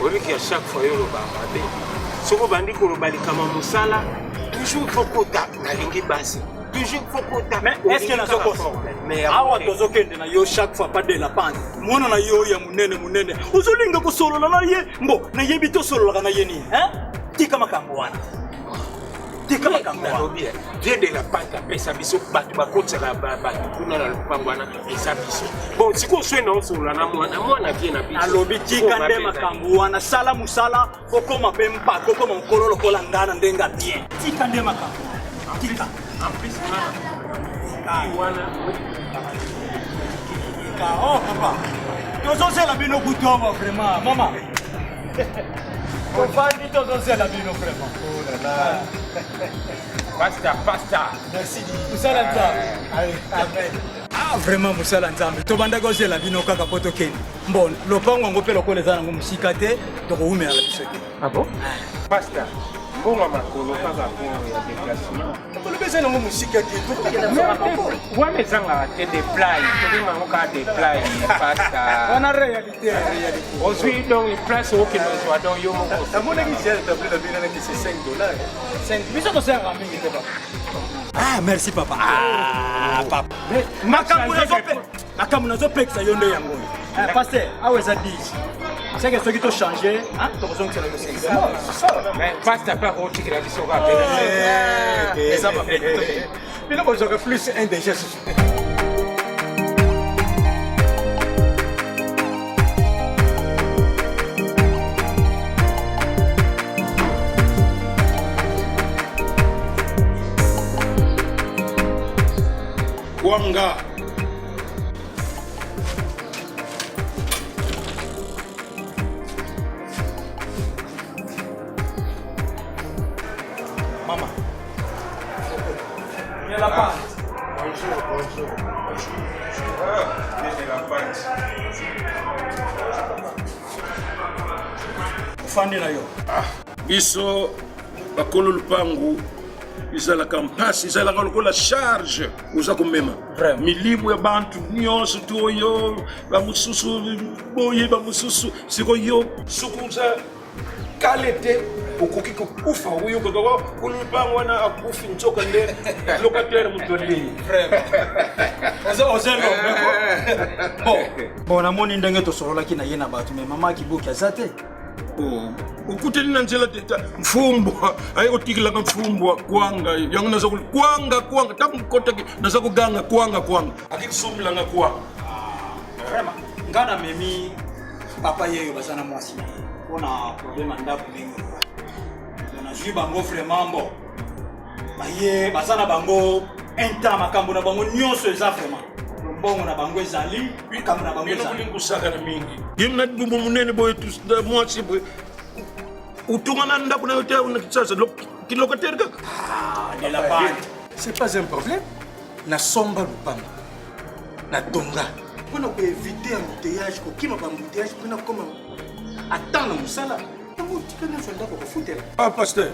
Oliki à chaque fois yo bababe. Soko bandi ko lobalikama musala, toujours faut kota na lingi basi. Toujours faut kota. Mais est-ce que na soko mais awa tozokende na yo chaque fois pas de la pente. Mwana na yo ya munene. Uzolinga ko solo na ye. Mbo na yebi to solo na ye ni, hein? Tika makambo wana. Tika makambo wana. Viens de la pente pesa biso batu bakotsa ba kuna na pangwana esa biso. Bon, siko swena osolo na mwana vient na biso. Alobi tika nde makambo wana sala musala kokoma pempa kokoma nkololo kolangana ndenga bien. Tika nde makambo. Tika. En plus, oh papa, tous la bino vraiment, maman. Tous la bino vraiment. Oh là là. Pasta. Merci. Musala nzambe. Amen. Ah vraiment musala nzambe. Tobanda goze la bino kaka poto ken. Bon, lopango ngo pe lokole zana ngo musika te, to ko umela biso. Ah bon? Pasta. Bongo makolo kaka ko ya déplacement. Ko lebeza ngo musika te, to ko wa mezanga te de play, to bi mango ka de play pasta. On a réalité. Aujourd'hui donc une place au qui nous soit donc yo mo. Ça mon ami j'ai établi la bino qui c'est $5. 5 biso ko sera mingi te papa. Ah merci papa. Ah papa. Makambo nazo pekisa yo nde yango. Pasteur, aweza diji. C'est que ce qui t'a changé, hein? Tu as besoin que c'est le mais pasta pas au ticket la vision va et ça va faire. Mais là, j'aurais plus un des gestes. Wanga. Maman. Il y a la pâte. Bonjour. Il y a la pâte. Fandi na yo. Biso bakolo lupangu izalaka mpasi izalaka lokola charge uza kumema milimu ya bantu nyonso tu oyo bamususu boye bamususu siko yo sukuza kalete ukoki kukufa uyo koko kulupangu wana akufi nchoka nde locataire mutoli Ozelo. Bon, namoni ndenge to sololaki na ye na batu mais mama kiboki azate. Ukuteli na nzela teta mfumbwa ayo tikilaka mfumbwa kwanga yangu nazo kwanga tamkota nazo kuganga kwanga akisumlanga kwanga Vraiment ngana memi papa yeyo basana mwasi ona problème ndaku mingi na jui bango vraiment bon baye basana bango enta makambo na bango nyonso eza vraiment bongo na bango ezali makambo na bango ezali kusaka na mingi yimna dumbu munene boy tous da mwasi boy utungana ndaku na yote una kisasa kilokataire ka de la part c'est pas un problème na somba lupanga na tonga pour nous éviter un embouteillage ko kima ba embouteillage pour nous comme attendre musala on tika na soldat ko foutre pasteur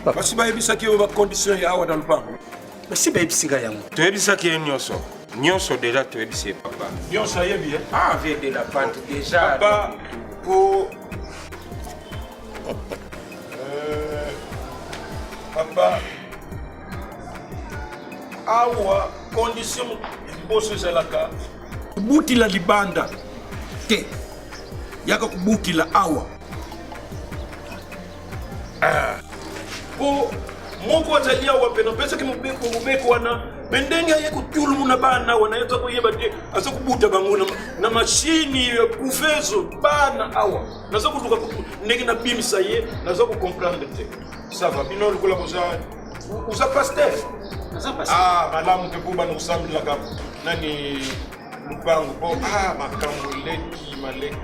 basi ba ebisaki ba condition ya awa dans le pango basi ba ebisinga yango to ebisaki nyonso déjà to ebisé papa nyonso ayebi ah vient de la pente déjà papa pour papa awa condition boso zalaka buti la libanda te yaka kubuti la awa po moko azali awa pena pesa ki mubeko wana mendenge ye kutulu muna bana wana yeza ko yeba te asa kubuta bango na machine kuvezo bana awa nazo kutuka ndenge na bimisa ye nazo ku comprendre te ça va bino likola boza uza pasteur malamu ke buba no samla ka nani lupango po makambo leki maleki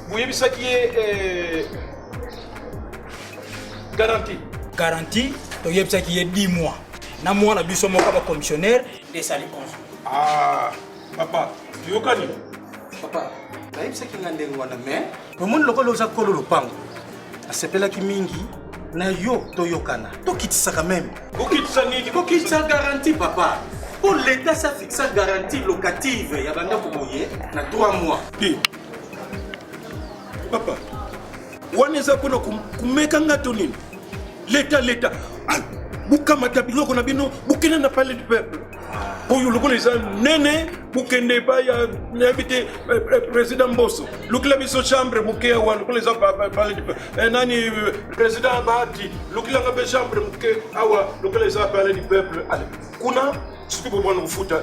buyebisaki garantie to yebisaki ye 10 mois na mwana biso moko ba commissionnaire de sali 11 papa yokani papa na yebisaki ngande ngwana mais pour mon lokolo oza kolo lupango asepelaki mingi na yo to yokana to kitisa quand même kokitisa nini kokitisa garantie papa Pour l'État, ça fixe une garantie locative. Il y a un dans 3 mois. Papa, waneza kuna kumeka ngato nini? L'État. Bukamata biloko na bino, bukena na parler du peuple. Pour le les nene, bukende ba ya n'habité président Mbosso. Lukila biso chambre buke wa les parler du peuple. Nani président Bahati, lukila ngabe chambre buke awa les parler du peuple. Allez, kuna ce que vous voulez nous foutre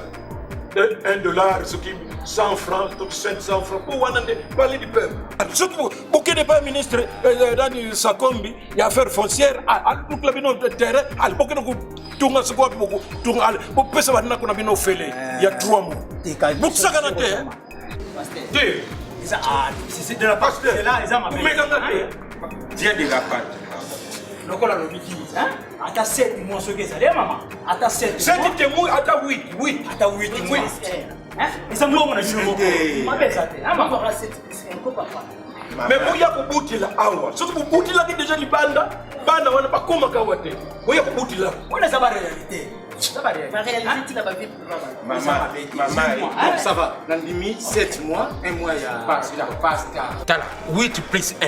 $1, ce qui 100 francs, 500 francs, pour parler du peuple. Surtout, pour que le Premier ministre dans Sakombi, il y a affaires foncières, pour que le terrain, pour que nous tournions ce qu'on pour que ça va nous faire. Il y a 3 mois. Pour ça, on a été. C'est de la part de là, ils ont Tiens, des gars, donc on a le midi, hein? À 7 mois, ce que ça dit, maman. À 7 mois, à 8. À 8 mois. Hein? Et ça, moi, on a dit le mot. Ma belle, ça t'est. Maman, c'est un peu papa. Mais vous y a pour bouti là, surtout pour bouti là qui déjà les banda, on n'a pas comment kawate. Vous y a pour bouti là. On a ça va réalité. Ça va réalité. La réalité, tu n'as pas vu. Maman, ça va. Dans limite 7 mois, 1 mois, il y a. Tala, 8 plus 1.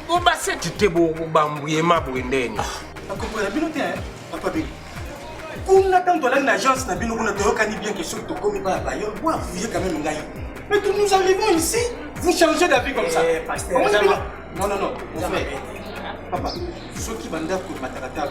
Vous bassez tu beau bambouiller ma bouindeni. Vous comprenez bien, papa Béli. Vous n'attendez pas l'agence, vous n'avez bien que sur le commis par ailleurs. Vous voyez quand même là. Mais que nous arrivons ici, vous changez d'avis comme ça. Non, mon frère. Papa, ceux qui vendent pour Matarata,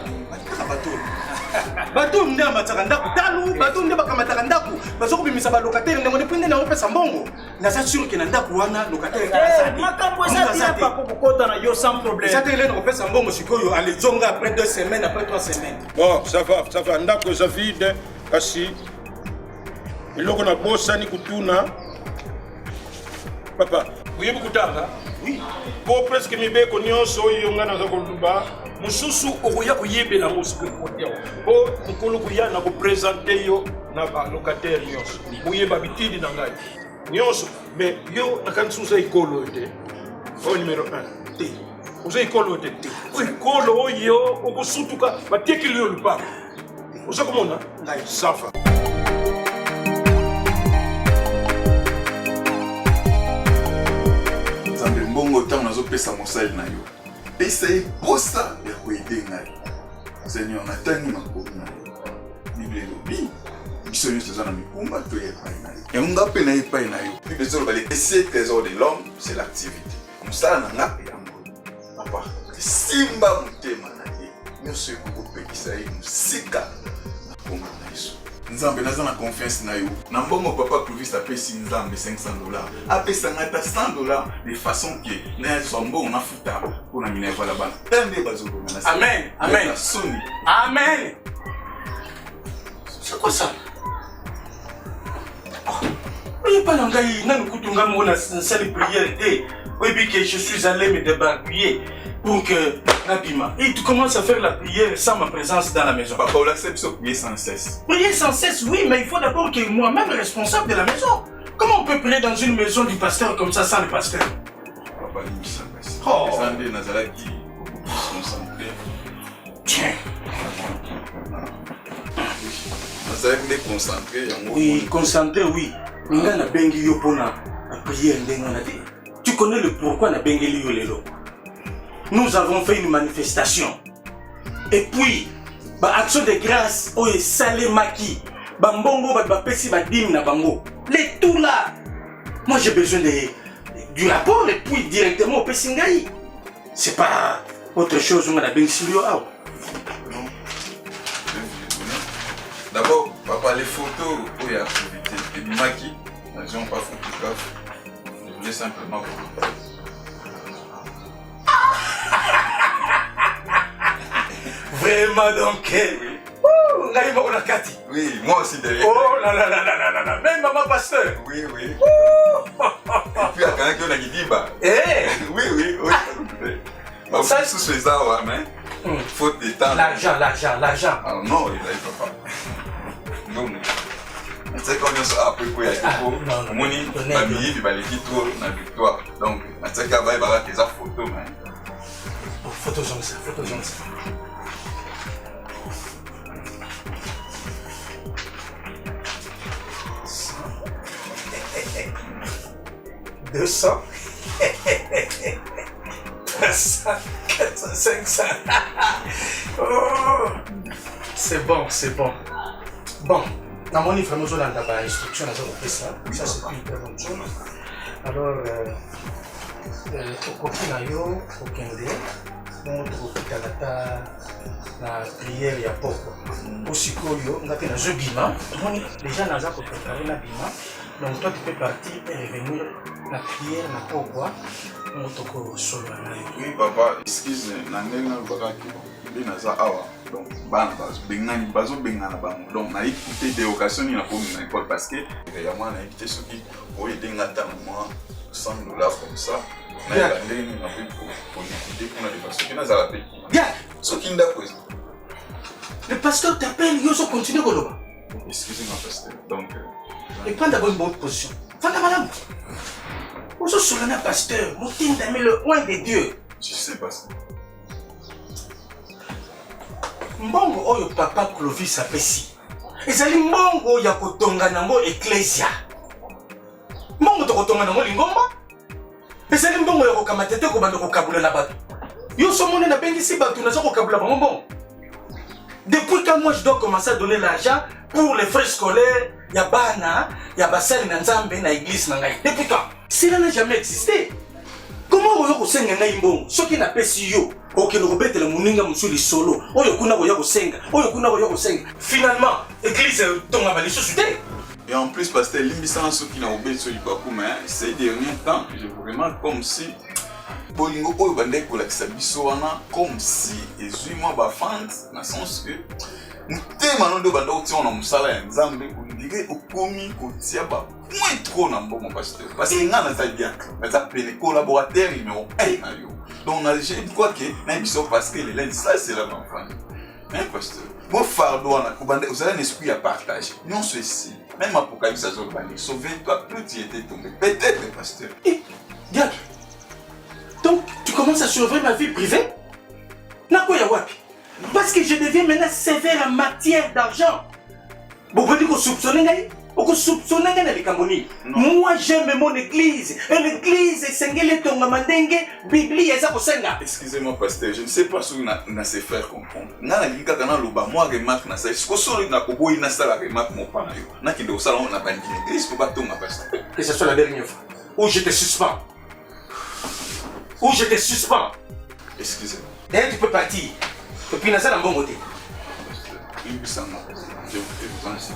bateau nde mataranda talu bateau nde bakamatanda ku bazo kubimisa ba locataire nde ngone na opesa mbongo na sa sûr que nanda kuwana locataire makambo eza bien pas ko kota na yo sans problème ça tele na opesa mbongo sikoyo ale zonga après 2 semaines après 3 semaines Bon, ça va ndako za vide kasi iloko na bossa ni kutuna papa uyebi kutanga oui po presque mibeko nyonso oyo ngana za koluba mususu okuya kuyebela ngosiku kotia po mukulu kuya na ko présenter yo na ba locataire nyonso muyeba bitidi na ngai nyonso mais yo nakansusa ikolo ete o numéro 1 te uza ikolo ete te o ikolo oyo okusutuka batekili yo lupa uza komona ngai safa Zambe mbongo tango nazopesa mosali na yo pesa posa ya koede ngai Seigneur natangi makomi na yo Bible elobi biso nyonso eza na mikumba to epai na yo yango nga mpe na epai na yo Bible ezoloba le trésor de l'homme c'est l'activité mosala na nga mpe yango papa simba motema na ye nyonso ekokopekisa ye mosika na kombo na yesu Nzambe naza na confiance na yo. Na mbongo papa Clovis apesi Nzambe $500. Apesa ngata $100 de façon que na sombo na futa pour na mineva la bana. Tande bazolo na. Amen. Amen. Soni. Amen. C'est quoi ça? Oui, pas l'angaï, n'a nous coûte un salle prière et oui, bien que je suis allé me débarbouiller pour que Nabima. Et tu commences à faire la prière sans ma présence dans la maison. Papa, on accepte ça prier sans cesse. Prier sans cesse, oui, mais il faut d'abord que moi-même responsable de la maison. Comment on peut prier dans une maison du pasteur comme ça sans le pasteur? Papa, il me semble. Oh. Sandé Nazaraki, concentré. Tiens. Nazaraki est concentré. Oui, concentré, oui. Mais on a bengi yo pour la prière. Tu connais le pourquoi on a bengi yo lelo? Nous avons fait une manifestation. Et puis, action de grâce, oh et salé maki, bambongo, pesi dim na bango. Les tout là. Moi j'ai besoin du rapport et puis directement au Pessingaï. C'est pas autre chose, on a bien silio. D'abord, papa, les photos, où il y a activité, et du maki, nous n'avons pas photographe. Je voulais simplement vous montrer. Vraiment donc, oui, moi aussi derrière. Oh là là là là là là, même maman pasteur. Oui, oui. Et puis, à quand on a dit, Eh oui, oui, oui. Ça, sous ces arbres, mais faute de temps. L'argent. Ah non, il n'arrive pas. Non, mais. C'est comme ça, après, il y a des photos. Mon famille, il va les dire trop dans la victoire. Donc, c'est qu'il va y avoir des photos. Photos comme ça. 200. 300, 400, 500. Oh, c'est bon, c'est bon. Bon, dans mon livre, nous avons des instructions, ça c'est une très bonne chose. Alors, au coquin, au kende, on trouve la prière, il y a beaucoup. Aussi, on a fait un jeu bima. Les gens n'ont pas préparé la bima. Donc, toi, tu peux partir et revenir la prière, la pourquoi. Oui, papa, excuse, nangenga bakaki binaza awa. Donc, bana bengani bazo bengana bango. Donc, na écouter des occasions na pour na école parce que réellement na écouter ce qui au aider ngata moi $100 comme ça. Na ndeni na pour écouter pour na dépassé. Qui na za la paix. Bien. Ce qui nda cause. Le pasteur t'appelle, yo so continue koloba. Excusez-moi pasteur. Donc, et prends d'abord une bonne position. Fanda madame. Vous êtes sur le pasteur, vous t'aimez le oin de Dieu. Je sais pasteur. Mbongo oyo papa Clovis apesi. Ezali mbongo ya kotonga nango ecclesia. Mbongo to kotonga nango lingomba. Ezali mbongo ya kokamata te ko bando kokabula na bato. Yo somone na bengisi bato na ko kabula bango mbongo. Depuis quand moi je dois commencer à donner l'argent pour les frais scolaires, ya bana, ya basali na nzambe na église na ngai. Depuis quand? Cela n'a jamais existé. Comment vous avez senga ngai mbongo? Soki na pesi yo, okende kobetela muninga musuli solo. Oyo kuna boya kosenga, oyo kuna boya kosenga. Finalement, église tonga ba lisusu te. Et en plus, pasteur Limbissan, ceux qui n'ont oublié sur l'Ipakou, mais ces derniers temps, je vous remarque comme si Bolingo Oyo Bandek pour l'Axabisoana, comme si ils ont moi bafant, dans le sens que nous témoignons de Bandok Tion en Moussala et Nzambe, on dirait au commis qu'on tient pas point trop dans mon pasteur. Parce qu'il y a un bien, mais ça peut les collaborateurs numéro 1. Donc on a déjà dit quoi que, même parce que les lens, ça c'est la même famille. Hein, pasteur? Bon fardeau, vous avez un esprit à partager. Non, ceci. Même Apocalypse a dit, sauve-toi, plus tu étais tombé. Peut-être, pasteur. Eh, Diak, donc tu commences à surveiller ma vie privée? Nakoya wapi? Parce que je deviens maintenant sévère en matière d'argent. Vous pouvez dire que vous soupçonnez ngai? Vous soupçonnez ngai na likamboni? Moi j'aime mon église. Et l'église est sengele tonga mandenge, Bibli eza kosenga. Excusez-moi, pasteur, je ne sais pas si on a se faire comprendre. Nana lika kana loba moi remarque na ça. Est-ce que solo na kobo ina sala remarque mon pana yo? Na kinde au salon na bandi l'église pour batonga pasteur. Que ce soit la dernière fois. Ou je te suspends. Ou je te suspends. Excusez-moi. Et tu peux partir. Et puis, dans bon côté. Je vous en sais.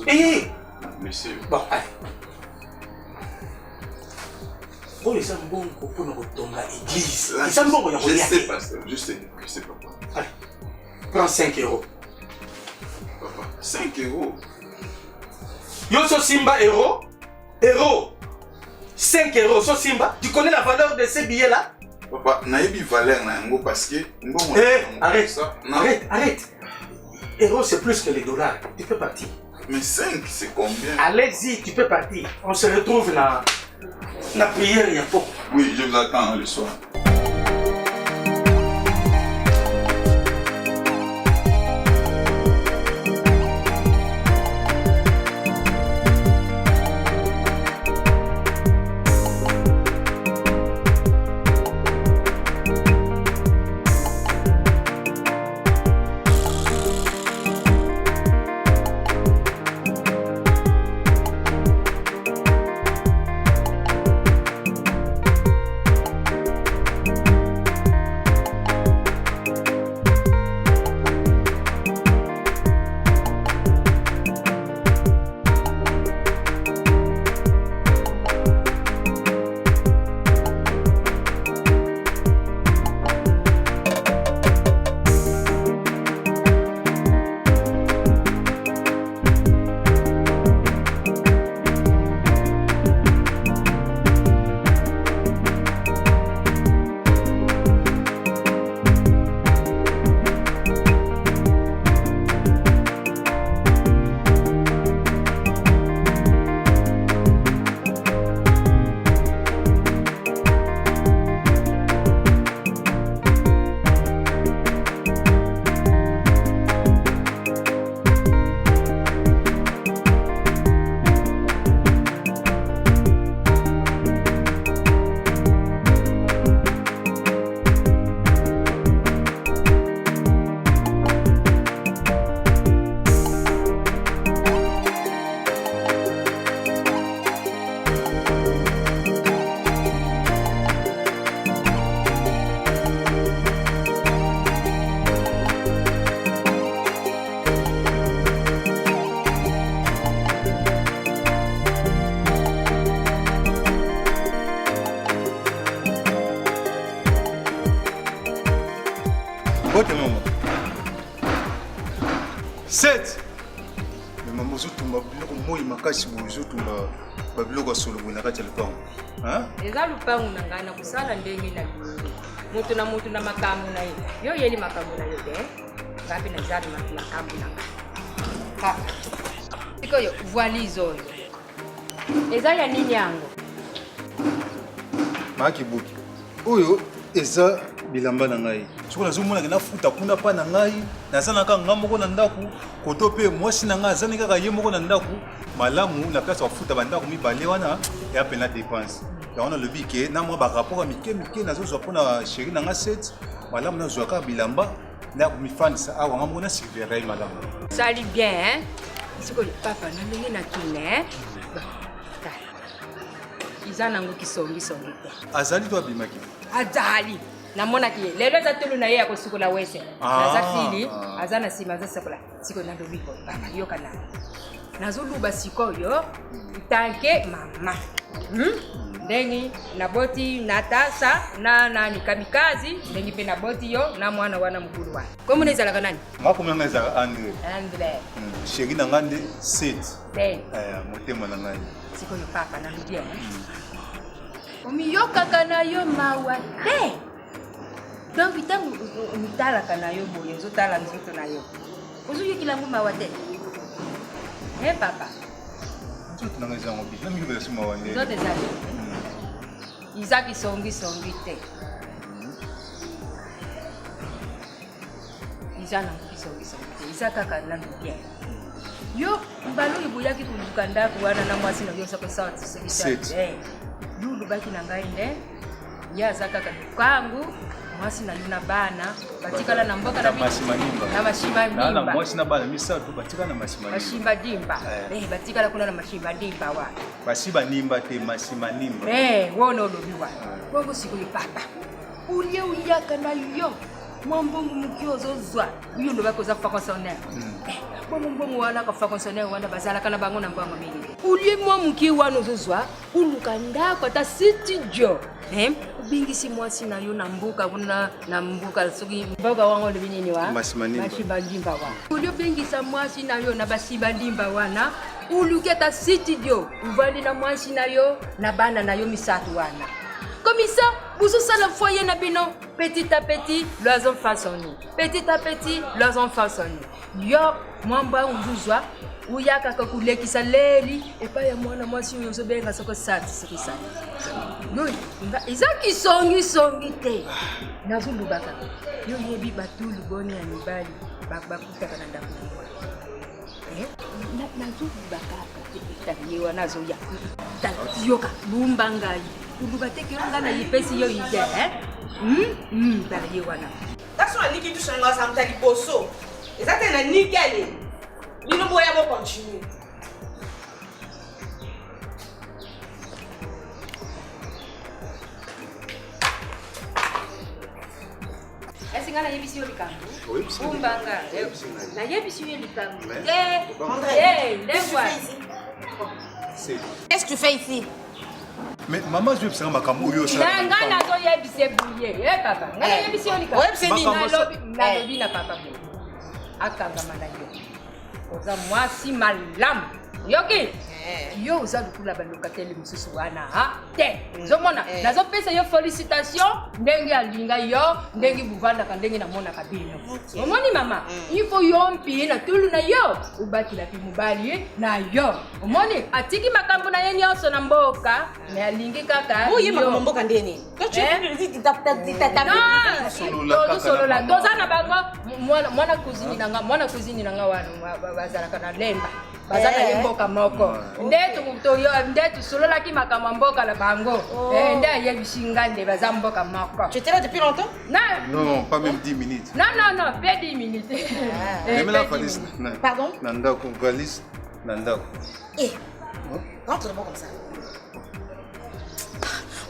Eh! Monsieur. Bon, allez. Oh, les ambons pour nous retourner à l'église. Les ambons, je sais, pasteur. Je sais, papa. Allez. Prends 5 €. Papa, 5 €. Yo, Simba, Héros. 5 €. So Simba, tu connais la valeur de ces billets-là? Papa, naïbi valeur na yango parce que arrête ça. Arrête. Héros, c'est plus que les dollars. Tu peux partir. Mais 5, c'est combien? Allez-y, tu peux partir. On se retrouve dans la prière, il y a pas. Oui, je vous attends le soir. makasi bozo tumba babiloko solo na kati ya lupango. Hein? Eza lupango na ngana kusala ndenge na mutu na makambo na yo yeli makambo na yo de ngapi na zali makambo na ngana iko yo voilize oyo eza ya nini yango maki buki oyo eza bilamba na ngai soko nazomona na futa kuna pa na ngai nazana kaka nga moko na ndako koto pe mwasi na ngai azani kaka ye moko na ndako malamu na place bafuta bandako mibale wana ya pena dépense yango nalobi ke na mwa barapport ya mike nazozwa mpona sheri na nga 7 malamu nazwa kaka bilamba na komifandisa awa nga moko na silverai malamu sali bien sikoyo papa na ndenge na kine iza nango kisongisongi te azali to abimaki azali namonaki ye lelo eza tulu na ye ya kosukola wese naza fili aza na nsima azosakola sikoyo nalobiko papa yokana nazoluba sikoyo tanke mama ndenge naboti natasa na nani kamikazi ndenge mpe naboti yo na mwana wana mokulu wana komona ezalaka nani makomi nanga ezalaka andre sheri na ngai nde 7 motema na ngai sikoyo papa nalobi omiyokaka na yo mawa te donc ntango omitalaka na yo boye ozotala nzoto na yo ozoyokilango mawa te papa nzoto nanga ezango bi na mingi ezasi mawa nde nzoto ezali iza kisongisongi te iza nango kisongisongi te iza kaka nanu bien yo mbala oyo boyaki koluka ndako wana na mwasi na yo osakosawatisekisa yo olobaki na ngai nde ye aza kaka lukangu mwasi na yo na bana batikala na mboka na mashimba mwasi na bana misato batikala na mashimba dimba batikala kuna na mashimba dimba wana basiba nimba te mashimba nimba wona olobi wana bongo sikoyo papa ulie uyaka na yo mwambongo moki ozozwa yo olobaki oza faconsonaire bongo wana ka faconsonaire wana bazalaka na bango na mbango mingi ulie mwa moki wana ozozwa uluka ndako ata studio ubingisi mwasi na yo na mbuka kuna na mbuka soki mboka wango olobi nini wa mashimba ndimba wana ulie obingisa mwasi na yo na basimba ndimba wana uluki ata studio uvandi na mwasi na yo na bana na yo misato wana comme ça vous allez la foyer na bino petit à petit leurs enfants sont nés petit à petit leurs enfants sont nés yo mwamba unguzwa uyaka kakulekisa leli epa ya mwana mwasi uyo zobenga soko sati sikisa yo iza kisongi te nazulubaka yo yebi batulu boni ya mibali bakutaka na ndako nazulubaka yewa nazoya yoka bumba ngai ulubate nga na yipesi yo ide bala ye wana taso aniki tu shanga samta liboso ezate na nikele bino boya bo continue esinga na yebisi yo likambo bumbanga na yebisi yo likambo qu'est-ce que tu fais ici? Mais maman, je vais faire ma camoufle. Je vais faire bouillir. Papa. Je vais faire bouillir. Je vais faire bouillir. Papa. Akanga manayo. Oza mwasi malam. Yoki. Yo oza lukula balokateli mususu wana ha te. Nzomona. Nazopesa yo félicitation ndenge alinga yo ndenge buvanda ka ndenge namona kabino. Omoni mama. Il faut yompi na tulu na yo. Ubaki la mubali na yo. Omoni atiki makambo na yeni yoso na mboka na alingi kaka. Oyi makambo mboka ndeni. Quand tu dis solo la doza na bango mwana kuzini nanga wana bazalaka na lemba. Bazana mboka moko. Ndetu solola ki makambo mboka la bango. Nde yebishingande bazamboka moko. Tu étais là depuis longtemps? Non, pas même 10 minutes. Non, pas 10 minutes. Mais la valise. Pardon? Nandako, valise, Nandako. Rentre-moi comme ça.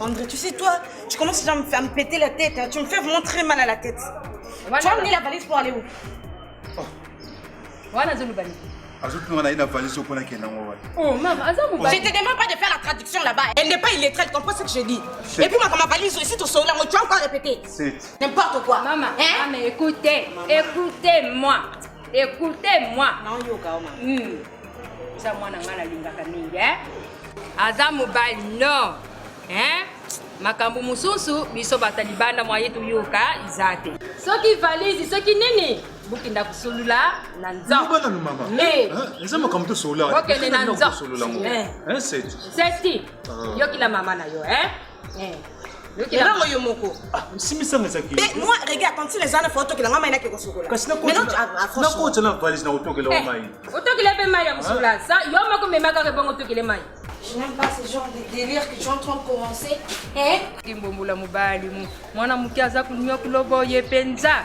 André, tu sais, toi, tu commences déjà à me péter la tête. Tu me fais vraiment très mal à la tête. Tu vas amener la valise pour aller où? Voilà, je valise. Je te demande pas de faire la traduction là-bas. Elle n'est pas illettrée, elle comprend ce que je dis. Et puis moi, quand ma valise ici, tu as encore répété. N'importe quoi. Maman, mais écoutez-moi. Écoutez-moi. Non, yoga, ça mwana ngana lingaka mingi aza mobali non makambo mususu biso batalibanda mwa yetu yoka izate soki valise soki nini bukinda kusulula na nzambe bana no mama eza makambo to sola okende na nzambe seti yokila mama na yo Yokila yo moko simisa ngezaki moi regarde quand les gens photo que la maman ina ke kosukola mais non na ko tena valise na otokela wa mai otokile pe mai ya musula sa yo moko memaka ke bongo otokile mai. Je n'aime pas ce genre de délire que tu es en train de commencer. Kimbombula mubali mwana muki aza kunywa kulobo ye penza.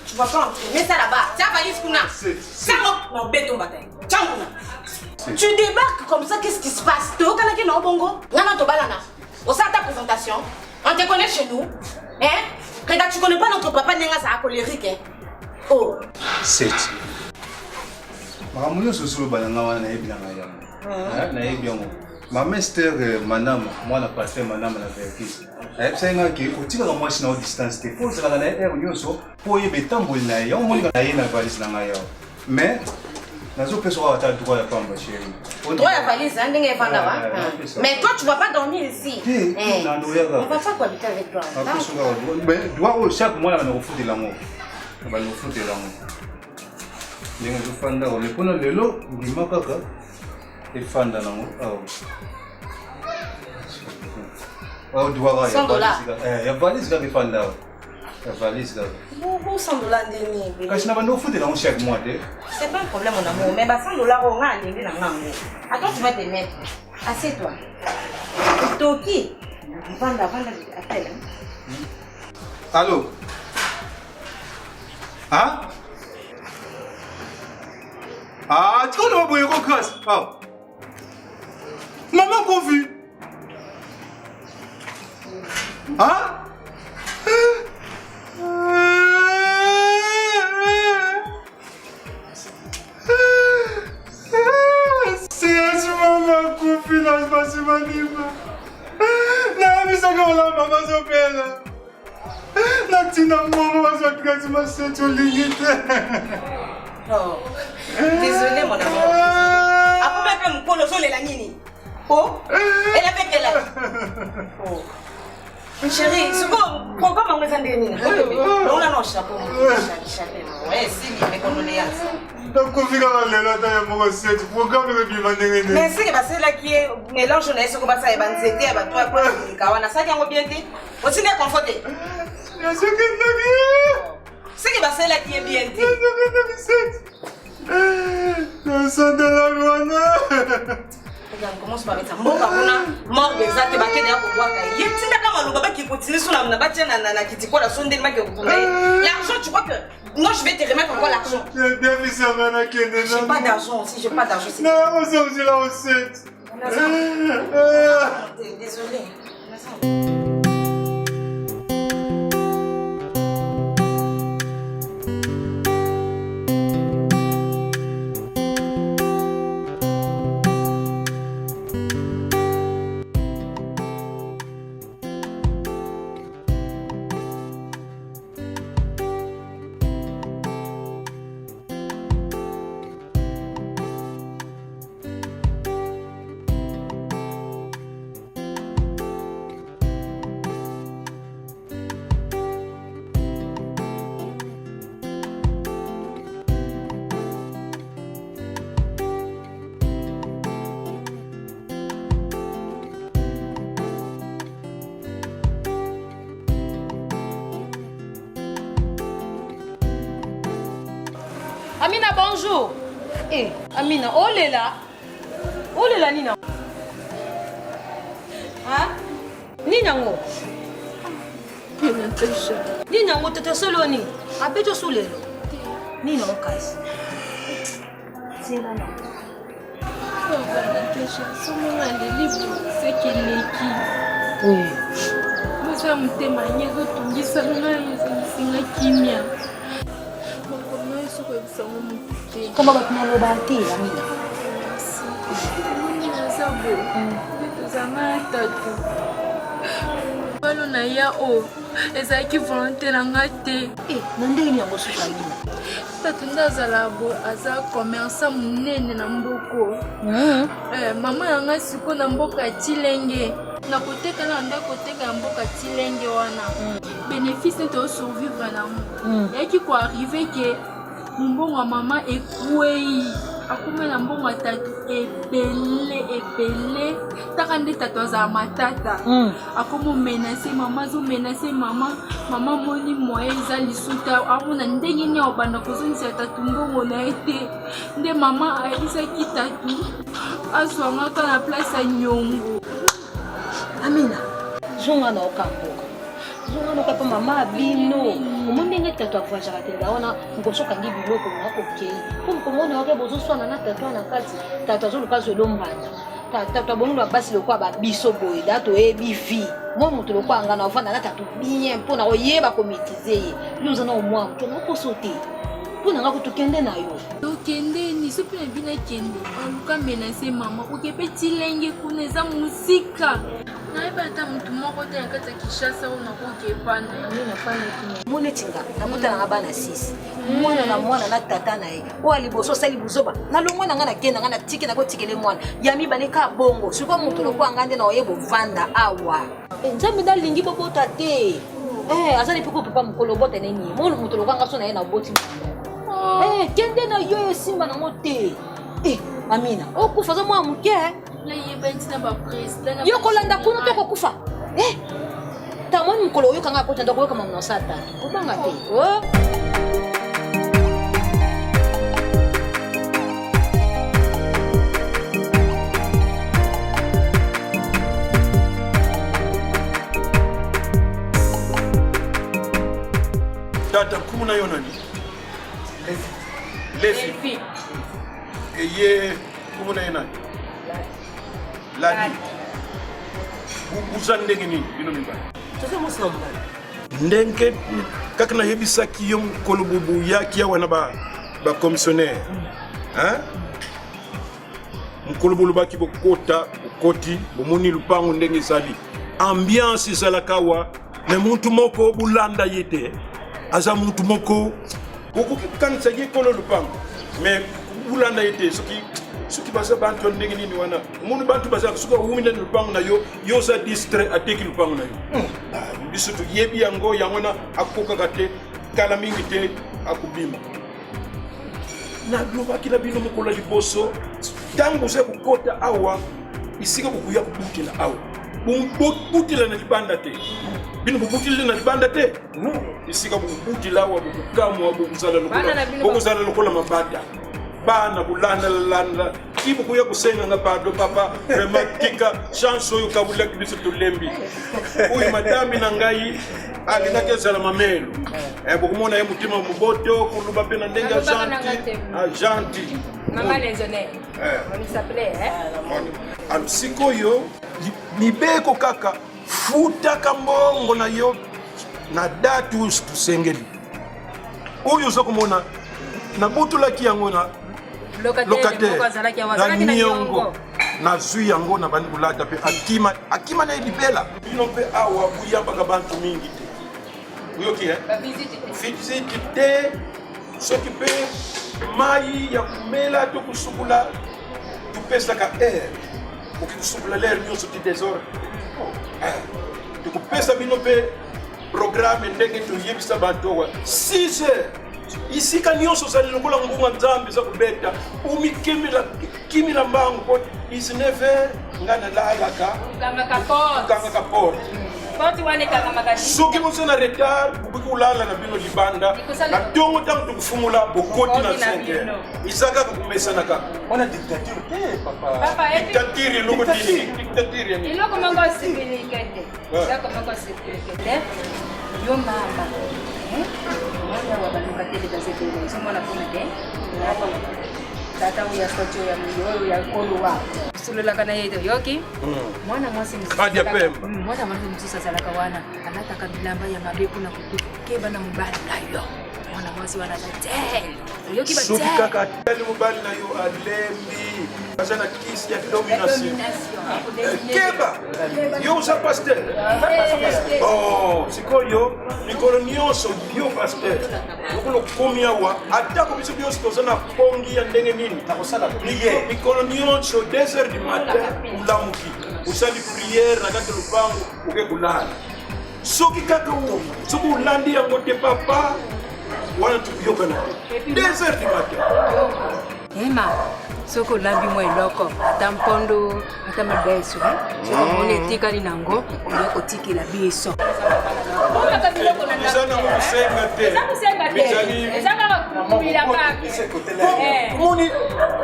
Tu vas pas entrer. Mets ça là-bas. Tiens, valise Kuna. C'est mon béton bataille. Tiens, Kuna. Tu débarques comme ça, qu'est-ce qui se passe? Tu es au Kanaki, non, Bongo? Nana Tobalana. Au sein de ta présentation, on te connaît chez nous. Regarde, tu connais pas notre papa Nenga, ça a colérique. Oh. C'est. Maman, je suis le banana, na ebi na yam. Na ebi yango. Ma master Manama, moi la pasteur Manama la verkis. C'est nga ki otika ka moi na distance te. Faut ça na air nyonso, po yebe tambol na yo, mo na ye na valise na yo. Mais nazo peso wa ta droit ya pamba chérie. Droit ya valise hein, ndenge efanda wa. Mais toi tu vas pas dormir ici. On va pas cohabiter avec toi. Mais droit au chaque mois na refuter l'amour. On va nous foutre l'amour. Ndenge zo fanda o lepona lelo ngima kaka efanda nango awo. Oh, doit ya valise kaka efanda awo. Ya valise kaka. Bon, $100 ndeni. Kasi na bando foutre l'amour chaque mois te. C'est pas un problème mon amour, mais $100 on a ndenge na ngango. Attends, tu vas te mettre. Assieds-toi. Toki. Vanda appelle. Allô? Hein? Ah, tu connais pas beaucoup classe. Ah. Maman confus. Hein? C'est maman confus là, je passe ma vie. Na mais ça quand la maman s'appelle. Na tina maman va se casser ma ceinture limite. Oh. Désolé mon amour. Après même pour le sol et la nini. Oh. Elle avait quel âge? Oh. Chérie, c'est quoi? Pourquoi maman est en dernier? On a non chapeau. Ouais, si mais qu'on est ensemble. Donc on fait quand même là dans mon recette. Pourquoi me demander? Mais c'est que parce là qui est mélange on est sur quoi ça est banzete à toi quoi kawana ça qui est bien dit. Aussi bien conforté. Je sais que c'est c'est que parce là qui est bien dit. Le sang de la loi. Regarde, on commence par mettre ça. Mboka kuna mort exact te bakende ya kubwaka. Yetinda kama loba qui continue sur la batia na kitiko la sonde ma que l'argent tu crois que non je vais te remettre encore l'argent. J'ai pas d'argent aussi, j'ai pas d'argent. Non, on s'en la recette. Désolé. Amina, bonjour. Amina, oh là. Oh là, Nina. Hein? Nina, ngo. Nina, ngo, tete solo ni. Abejo sule. Nina, ngo, kasi. C'est là, là. Comment va tenir le bâti, Amina? Balona ya o ezaki volonté na nga te. Nandeli yango suka Amina. tata ndazala bo aza commerçant munene na mboko. Mama yanga siko na mboka ya Tilenge. Na koteka na ndako koteka mboka Tilenge wana. Bénéfice to survivre na mo. Yaki ko arriver que mbongo mama ekwei. Akuma na mbongo tatu epele. Takande tatu za matata. Akoma menacer mama zo menacer mama moni moeza lisuta amuna ndenge ni obanda kozongisa tatu mbongo na ete. Nde mama aisa kitatu. Aswanga kana place ya nyongo. Amina, zonga na okamboka. Zonga na okapa mama bino. Omondenge tatu akufashaka tenda ona ngosoka ngi biloko na kokei. Comme komona oke bozo swana na tatu na kati. Tatu azoluka zodombana. Tatu abongo basi lokwa ba biso boy dato ebi vi. Mo mutu lokwa ngana ofanda na tatu bien pona oyeba komitiser. Nous en avons moi, to moko sauter. Pona nga kutukende na yo. Okende ni sopi na bina kende. Oluka menacer mama okepe Tilenge kuneza musika. Naiba ata mtu moko te yakata Kishasa ona kokepana. Nina fanya kini. Mone tinga nakuta na bana sisi. Mwana na tata na ye. O aliboso sali buzoba. Na lo mwana ngana kenda ngana tiki na ko tikele mwana. Yami baleka bongo. Siko mutu lokwa ngande na oyebo vanda awa. Nzambe dalingi bobota te. Azali piko papa mukolo bota neni. Molo mutu lokwa ngaso na ye na boti. Kende na yo simba na mote. Amina, okufa za mwa muke. La yebenti na ba president. Yo kolanda kuno to kokufa. Tamoni mukolo yo kanga kota ndako yo kama mnosata. Kubanga te. Tata kumuna yo nani? Lefi. Eye kumuna yo nani? Ladi. Buza ndenge nini bino mibali? Tozo musoma. Ndenge kaka na yebisaki yo kolububu yaki ya wana ba commissionnaire. Hein? Mkolubulu baki bokoti bomuni lupango ndenge sali. Ambiance zalakawa na muntu moko bulanda yete. Aza muntu moko kanisa ye kolo lupango. Mais bulanda yete soki basa bantu ndenge nini wana. Munu bantu basa suka umina lupango na yo sa distrait ateki lupango na yo. Biso to yebi yango yangona akoka kate kala mingi te akubima. Na globa kila bino mukola liboso tangu se kukota awa isika kukuya kubutila awa butila na libanda te bino butila na libanda te no isika kubutila awa bukamwa bukuzala lokola mabada bana bulanda kibu kuya kusenga ngapado papa rematika chance oyo kabula kibiso tulembi uyu madami na ngai alinakezala mamelo bokumona ye mutima muboto kuluba pe na ndenga agenti Maman les honnêtes. On s'appelait alors sikoyo mibeko kaka futa kambongo na yo na datu tusengeli uyu sokumona na butula kiyango na locataire na nyongo na zui yango na bandi bulata pe akima na libela bino pe awa buyamba ka bantu mingi te uyoki visite te soki pe mai ya kumela to kusukula tupesaka air ukikusukula l'air nyonso ti désordre tukupesa bino pe programme ndenge toyebisa bantu wa 6 heures isika nyonso zali lokola ngunga nzambe za kubeta kimila mbangu po 19 heures ngana lalaka kanga kaport soki moso na retard bubuki ulala na bino libanda na tongo tango tukufumula bokoti na 5 heures isaka kukumesana kaka Wana dictature te papa. dictature eloko tini dictature yani iloko mango sibilikete. Iloko mango sibilikete. Yo mama. Mwana wa baluka tele za zetu. Somo na kumete. Tata uya socho ya myo ya kolwa. Sulula kana yeto yoki. Mwana mwasi msisa. Hadi apemba. Mwana mwasi msisa salaka wana. Anataka bilamba ya mabeku na kukeba na mbali nayo. Mwana mwasi wana tatel. Yoki batel. soki kaka atali mobali na yo alembi bazana kisi ya domination. Keba. Yo za pasteur. Oh, sikoyo mikolo nyonso yo pasteur. Okulo komia wa atako biso byose tozana pongi ya ndenge nini. nakosala Mikolo nyonso 2h du matin ulamuki. Usali prière na kati lupango uke kulala. Soki kaka soki ulandi yango te papa wana tukuyokana 2h du matin. Ema, soko olambi mwa eloko ata mpondo ata mabeso sokomona etikali nango oya kotikela biso Bizana musenga te. Moni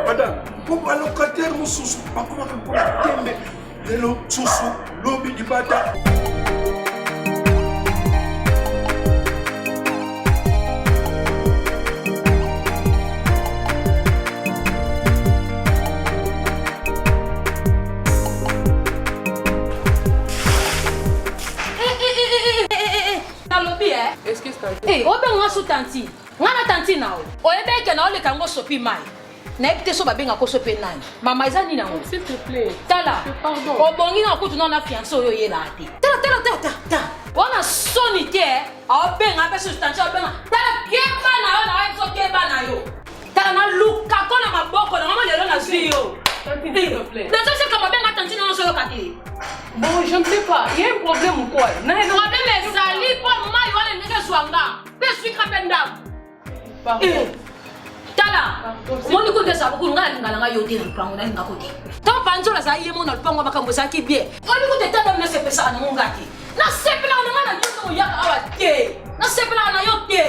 madame, pour allocataire mususu bakoma kwa tembe lelo susu lobi dibata. Eh, obenga so tanti. Ngana tanti nao. Oyebeke na ole kango sopi mai. Na epite so babenga ko sopi nani. Mama ezani na ngo. S'il te plaît. Tala. Pardon. Obongi na kutu na fiancé oyo yela ate. Tala. Wana soni te. Obenga pe so tanti obenga. Tala keba na yo na yo keba na yo. Tala na luka kona maboko na mama lelo na zio. S'il te plaît. Dans ce cas babenga tanti na so lokati. Bon, je ne sais pas. Il y a un problème ou quoi? Non, non. Problème ezali po mai wana ndenge zwanga. Pe suika penda. Pardon. Tala. Moni ko desa ko ngala ngala nga yote na pango na ngako te. Ta panzo la sa yemo na pango makambo sa ki bien. Oni ko teta na se pesa na ngati. Na sepela na ngana yo ya awa te. Na sepela na yo te.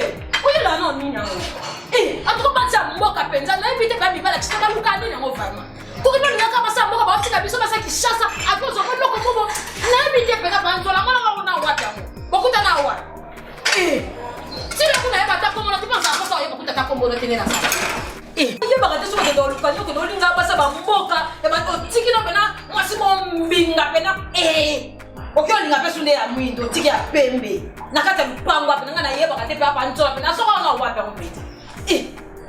Oyo la no ni na. Atko banza mboka penza na invite ba bibala kitaka lukani na ngova. Ko no nyaka basa mboka ba tika biso basa kishasa akozo ko loko mo. Na invite peka panzo la ngala ngona wata mo. Bokuta na wa. Sila kuna yaba ta komo na tipanza basa yaba kuta ta komo na tenena sa. Yeba ka teso ke dolu kanyo ke dolinga basa ba mboka yaba otiki no pena mwasimo mbinga pena okyo linga pesu nde ya mwindo tiki ya pembe nakata lupango apena ngana yeba ka tepe apa ntola pena soko nga wapi ngompeta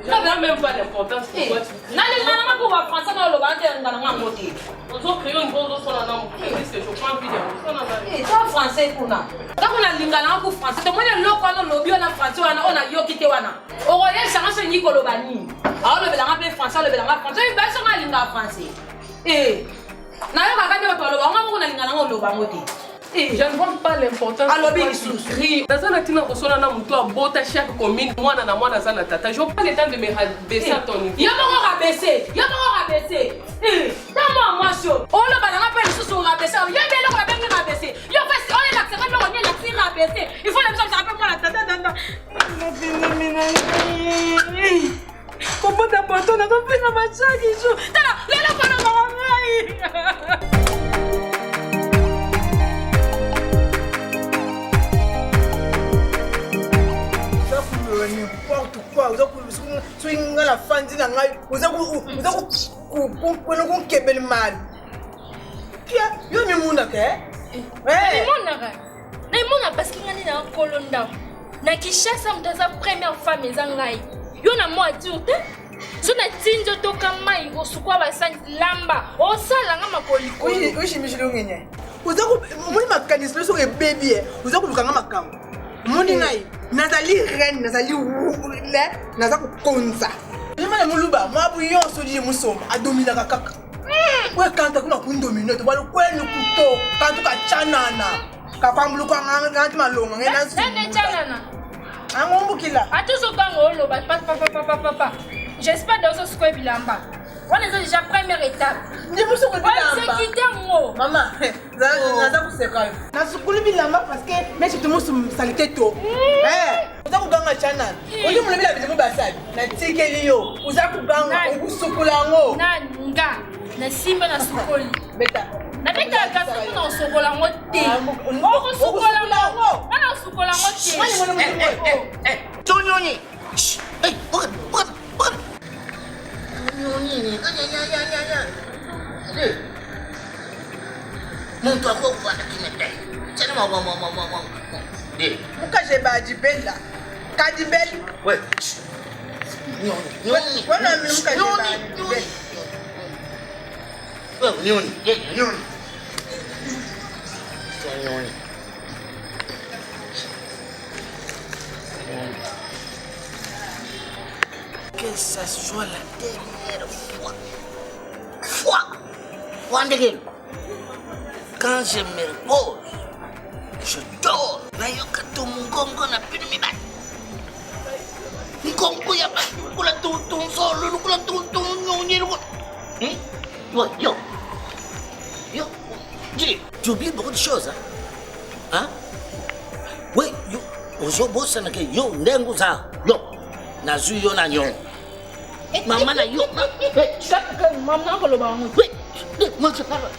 Je n'ai même pas d'importance pour toi. nani ngana ma ko wa français na lo ba nte ngana ngango te On doit créer une bonne son en amour. C'est je prends plus de ta français kuna ka kuna lingana ko français to mona loko na lobi na français wana ona yokite wana o ye sanga se ni ko lo bani a lo bela ngape français lo bela ngape français ba so nga linga français na yo ka ka ba lo ba nga ko na lingana ngo lo ba ngote Je ne vois pas l'importance de crier. Dans un accident, on a un bota chaque commune, moi, na tata. Je n'ai pas le temps de me rabaisser à ton niveau. Il y a pas rabaisser. Dans moi, on le balance pas les sous rabaisser. Il y a des gens qui ont rabaisser. Il y a fait on est l'accident, on est l'accident rabaisser. Il faut les gens qui rappellent moi la tata. Comment d'important, on a compris dans ma chaque jour. Tala, les gens qui ont n'importe quoi, vous avez la fin de la night, vous avez kebel mal. Yo mi muna ke? Na imona parce que ngani na kolonda. Na Kishasa mtaza première femme ezangai. Yo na mo adulte. So na tinjo toka mai osukwa basani lamba. Osala nga makoliko. Oui, chimishilo ngenya. Vous avez moni makanisme so e baby, vous avez lukanga makao. Moni ngai. Nazali reine, nazali wule, naza kukonza. Nima na muluba, mwabu yonso di musoma, adomina kakaka. We kanta kuna kundomina, to balu kwenu kuto, kantu ka chanana. Kapambulu kwa ngati malonga, ngena su. Nene chanana. Angombu kila. Atuzo bango lo, papa. J'espère dans ce square bilamba. On est déjà première étape. Ndimuso ko bilamba. C'est qui ngo. Mama, naza kuseka. Nasukuli bilamba parce que mais je te musu salite to. Uza kuganga chanana. Oli mulemi la bizimu basabi. Na tikeli yo. Uza kuganga ukusukula ngo. Nanga. Na simba na sukoli. Beta. Na beta kasu na usukola ngo te. Ngo usukola ngo. Ana usukola ngo te. Mani mwana Tonyoni. Muntu akokwa kimete. Tena mama. Muka je ba dibella. Kadibel. Ouais. Nyoni. Wana mi muka je ba. Que ça soit la dernière fois. Quand je me repose, je dors. Nayoka tumungongo na pinu mi bati. Ngongo ya bati kula tuntun solo, kula tuntun nyonyi. Yo. Dis, tu oublies beaucoup de choses, hein? Oui, yo. Ozo bossa na ke yo ndengu za. Yo. Nazu yo na nyo. Mama na yo. Mama na koloba. Oui. Moi je parle.